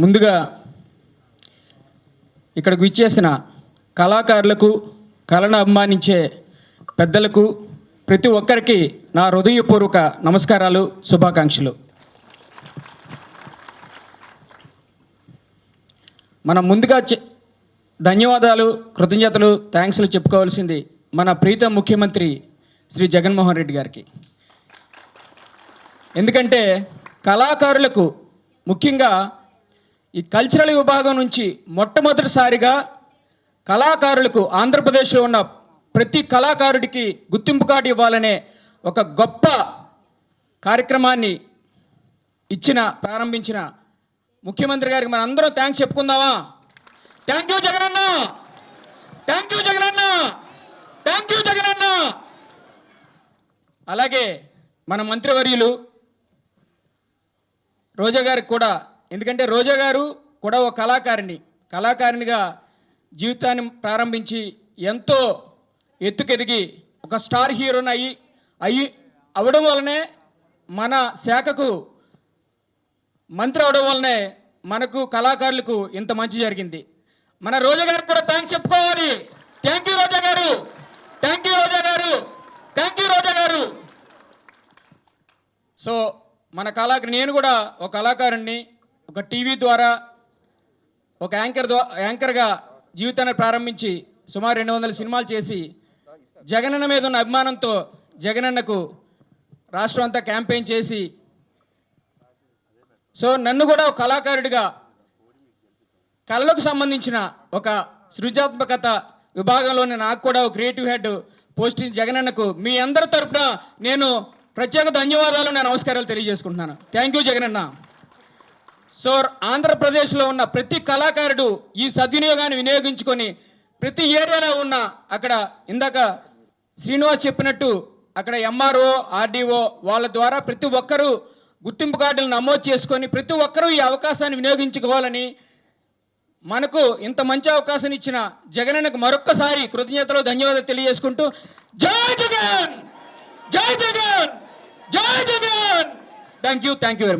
ముందుగా ఇక్కడికి విచ్చేసిన కళాకారులకు, కళను అభిమానించే పెద్దలకు ప్రతి ఒక్కరికి నా హృదయపూర్వక నమస్కారాలు, శుభాకాంక్షలు. మనం ముందుగా ధన్యవాదాలు, కృతజ్ఞతలు, థ్యాంక్స్లు చెప్పుకోవాల్సింది మన ప్రీతం ముఖ్యమంత్రి శ్రీ జగన్మోహన్ రెడ్డి గారికి. ఎందుకంటే కళాకారులకు ముఖ్యంగా ఈ కల్చరల్ విభాగం నుంచి మొట్టమొదటిసారిగా కళాకారులకు ఆంధ్రప్రదేశ్లో ఉన్న ప్రతి కళాకారుడికి గుర్తింపు కార్డు ఇవ్వాలనే ఒక గొప్ప కార్యక్రమాన్ని ప్రారంభించిన ముఖ్యమంత్రి గారికి మన అందరం థ్యాంక్స్ చెప్పుకుందామా? థ్యాంక్ యూ జగనన్న, థ్యాంక్ యూ జగనన్న, థ్యాంక్ యూ జగనన్న. అలాగే మన మంత్రివర్యులు రోజా గారికి కూడా, ఎందుకంటే రోజా గారు కూడా ఒక కళాకారినిగా జీవితాన్ని ప్రారంభించి ఎంతో ఎత్తుకెదిగి ఒక స్టార్ హీరోని అవ్వడం వల్లనే మన శాఖకు మంత్రి అవడం వల్లనే మనకు కళాకారులకు ఇంత మంచి జరిగింది. మన రోజా గారికి కూడా థ్యాంక్స్ చెప్పుకోవాలి. థ్యాంక్ యూ రోజా గారు, థ్యాంక్ యూ రోజా గారు, థ్యాంక్ యూ రోజా గారు. సో మన నేను కూడా ఒక కళాకారుణ్ణి, ఒక టీవీ ద్వారా ఒక యాంకర్గా జీవితాన్ని ప్రారంభించి సుమారు 200 సినిమాలు చేసి జగనన్న మీద ఉన్న అభిమానంతో జగనన్నకు రాష్ట్రం అంతా క్యాంపెయిన్ చేసి, సో నన్ను కూడా ఒక కళాకారుడిగా కళలకు సంబంధించిన ఒక సృజనాత్మకత విభాగంలోనే నాకు కూడా ఒక క్రియేటివ్ హెడ్ పోస్ట్ జగనన్నకు మీ అందరి తరఫున నేను ప్రత్యేక ధన్యవాదాలు, నేను నమస్కారాలు తెలియజేసుకుంటున్నాను. Thank you Jagananna. సో ఆంధ్రప్రదేశ్లో ఉన్న ప్రతి కళాకారుడు ఈ సద్వినియోగాన్ని వినియోగించుకొని ప్రతి ఏరియాలో ఉన్న అక్కడ ఇందాక శ్రీనివాస్ చెప్పినట్టు అక్కడ ఎంఆర్ఓ, ఆర్డీఓ వాళ్ళ ద్వారా ప్రతి ఒక్కరూ గుర్తింపు కార్డులు నమోదు చేసుకొని ప్రతి ఒక్కరూ ఈ అవకాశాన్ని వినియోగించుకోవాలని, మనకు ఇంత మంచి అవకాశాన్ని ఇచ్చిన జగనన్నకు మరొక్కసారి కృతజ్ఞతలు, ధన్యవాదాలు తెలియజేసుకుంటూ జై జగన్, జై జగన్, జై Jagan. Thank you very much.